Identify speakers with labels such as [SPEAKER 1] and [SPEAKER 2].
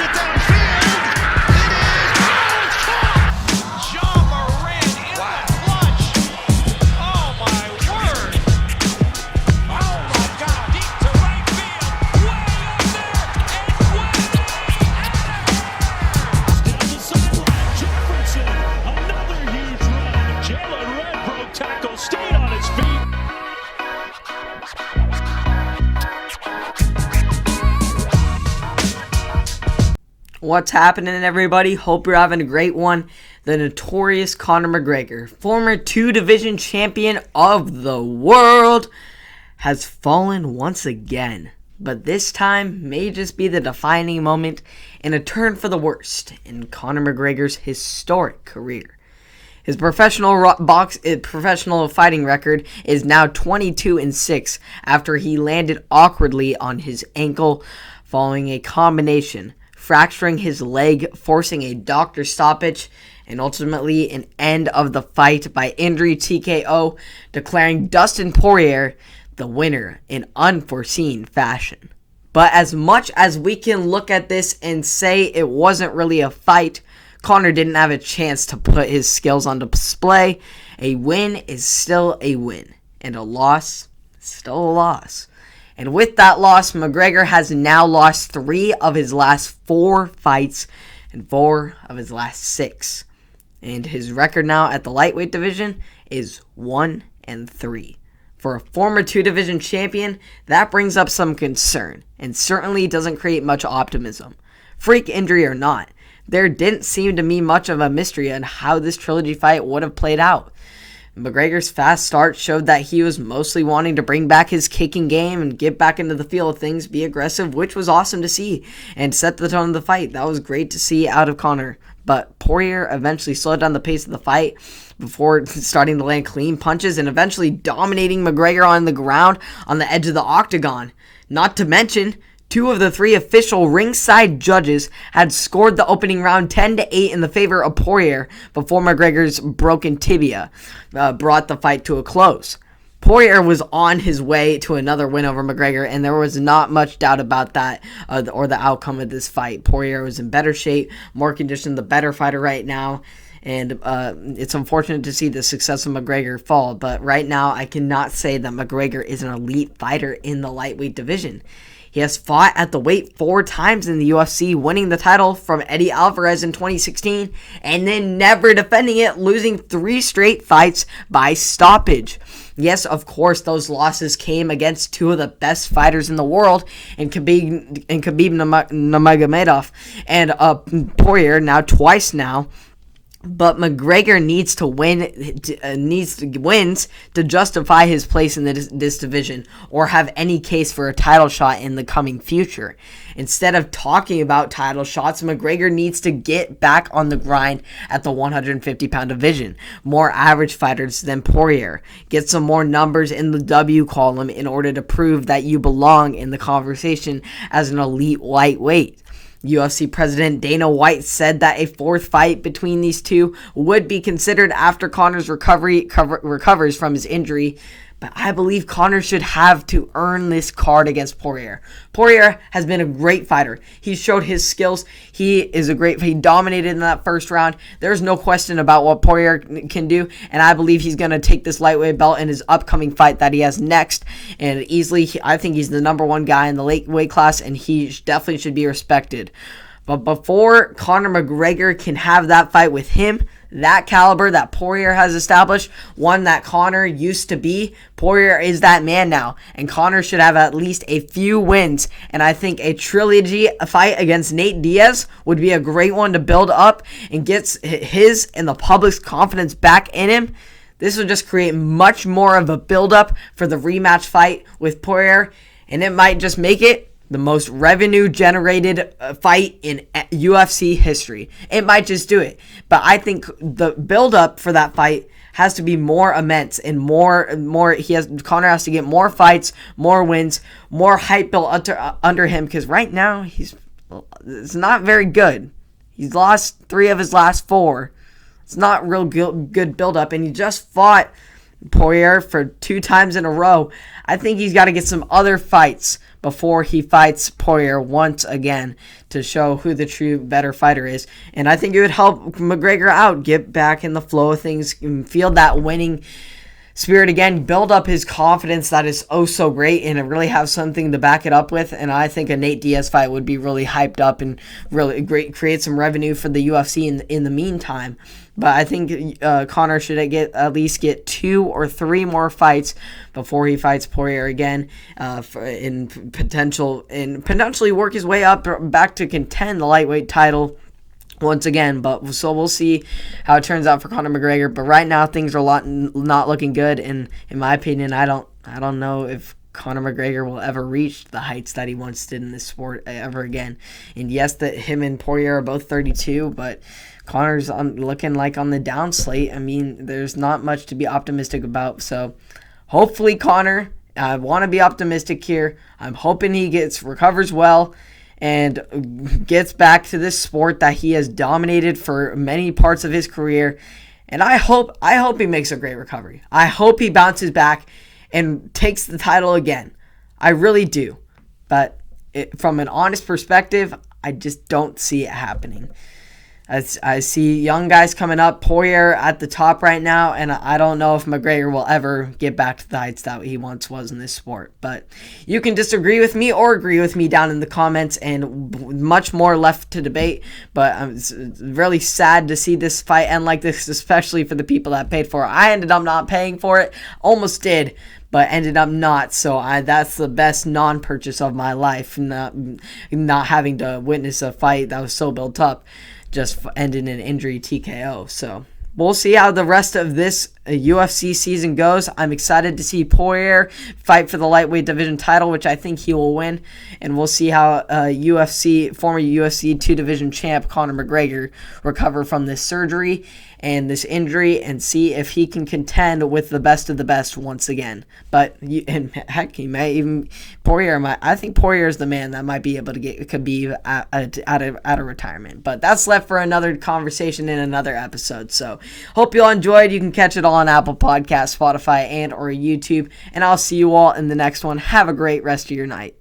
[SPEAKER 1] it downfield. It is. Oh, it's caught. John Moran in the clutch. Oh, my word. Oh, my God. Deep to right field. Way up there. And way out of here.
[SPEAKER 2] Down the sideline, Jefferson. Another huge run. Jalen Red broke tackle, stayed on his feet.
[SPEAKER 3] What's happening, everybody? Hope you're having a great one. The notorious Conor McGregor, former two-division champion of the world, has fallen once again. But this time may just be the defining moment in a turn for the worst in Conor McGregor's historic career. His professional fighting record is now 22-6 after he landed awkwardly on his ankle following a combination, fracturing his leg, forcing a doctor stoppage, and ultimately an end of the fight by injury TKO, declaring Dustin Poirier the winner in unforeseen fashion. But as much as we can look at this and say it wasn't really a fight, Conor didn't have a chance to put his skills on display. A win is still a win, and a loss is still a loss. And with that loss, McGregor has now lost 3 of his last 4 fights and 4 of his last 6. And his record now at the lightweight division is 1-3. For a former two-division champion, that brings up some concern and certainly doesn't create much optimism. Freak injury or not, there didn't seem to me much of a mystery on how this trilogy fight would have played out. McGregor's fast start showed that he was mostly wanting to bring back his kicking game and get back into the feel of things, be aggressive, which was awesome to see, and set the tone of the fight. That was great to see out of Conor. But Poirier eventually slowed down the pace of the fight before starting to land clean punches and eventually dominating McGregor on the ground on the edge of the octagon. Not to mention, 2 of the 3 official ringside judges had scored the opening round 10-8 in the favor of Poirier before McGregor's broken tibia brought the fight to a close. Poirier was on his way to another win over McGregor, and there was not much doubt about that or the outcome of this fight. Poirier was in better shape, more conditioned, the better fighter right now. And it's unfortunate to see the success of McGregor fall, but right now I cannot say that McGregor is an elite fighter in the lightweight division. He has fought at the weight 4 times in the UFC, winning the title from Eddie Alvarez in 2016, and then never defending it, losing 3 straight fights by stoppage. Yes, of course, those losses came against 2 of the best fighters in the world, and Khabib Nurmagomedov and Poirier, now twice now. But McGregor needs to wins to justify his place in this division or have any case for a title shot in the coming future. Instead of talking about title shots, McGregor needs to get back on the grind at the 150-pound division. More average fighters than Poirier. Get some more numbers in the W column in order to prove that you belong in the conversation as an elite lightweight. UFC President Dana White said that a 4th fight between these 2 would be considered after Conor's recovers from his injury, but I believe Conor should have to earn this card against Poirier. Poirier has been a great fighter. He showed his skills. He dominated in that first round. There's no question about what Poirier can do, and I believe he's going to take this lightweight belt in his upcoming fight that he has next, and easily, I think he's the number 1 guy in the lightweight class, and he definitely should be respected. But before Conor McGregor can have that fight with him, that caliber that Poirier has established, one that Conor used to be, Poirier is that man now, and Conor should have at least a few wins, and I think a trilogy fight against Nate Diaz would be a great one to build up and gets his and the public's confidence back in him. This will just create much more of a build-up for the rematch fight with Poirier, and it might just make it the most revenue-generated fight in UFC history. It might just do it. But I think the build-up for that fight has to be more immense and more. Conor has to get more fights, more wins, more hype built under him, because right now it's not very good. He's lost 3 of his last 4. It's not real good build-up, and he just fought Poirier for 2 times in a row. I think he's got to get some other fights before he fights Poirier once again to show who the true better fighter is. And I think it would help McGregor out, get back in the flow of things, and feel that winning spirit again, build up his confidence that is oh so great, and really have something to back it up with. And I think a Nate Diaz fight would be really hyped up and really great, create some revenue for the UFC in the meantime. But I think Conor should at least get 2 or 3 more fights before he fights Poirier again, potentially work his way up back to contend the lightweight title once again. But so we'll see how it turns out for Conor McGregor. But right now things are not looking good, and in my opinion, I don't know if Conor McGregor will ever reach the heights that he once did in this sport ever again. And yes, that him and Poirier are both 32, but Conor's looking like on the down slate. I mean, there's not much to be optimistic about. So hopefully Conor, I want to be optimistic here. I'm hoping he recovers well and gets back to this sport that he has dominated for many parts of his career. And I hope he makes a great recovery. I hope he bounces back and takes the title again. I really do. But from an honest perspective, I just don't see it happening. I see young guys coming up, Poirier at the top right now, and I don't know if McGregor will ever get back to the heights that he once was in this sport. But you can disagree with me or agree with me down in the comments, and much more left to debate. But I'm really sad to see this fight end like this, especially for the people that paid for it. I ended up not paying for it, almost did, but ended up not. So that's the best non-purchase of my life, not having to witness a fight that was so built up just ended in injury TKO. So we'll see how the rest of this UFC season goes. I'm excited to see Poirier fight for the lightweight division title, which I think he will win. And we'll see how former UFC 2 division champ Conor McGregor recover from this surgery and this injury, and see if he can contend with the best of the best once again. But heck, he may even I think Poirier is the man that might be able to get Khabib out of retirement. But that's left for another conversation in another episode. So hope you all enjoyed. You can catch it all on Apple Podcasts, Spotify, and or YouTube. And I'll see you all in the next one. Have a great rest of your night.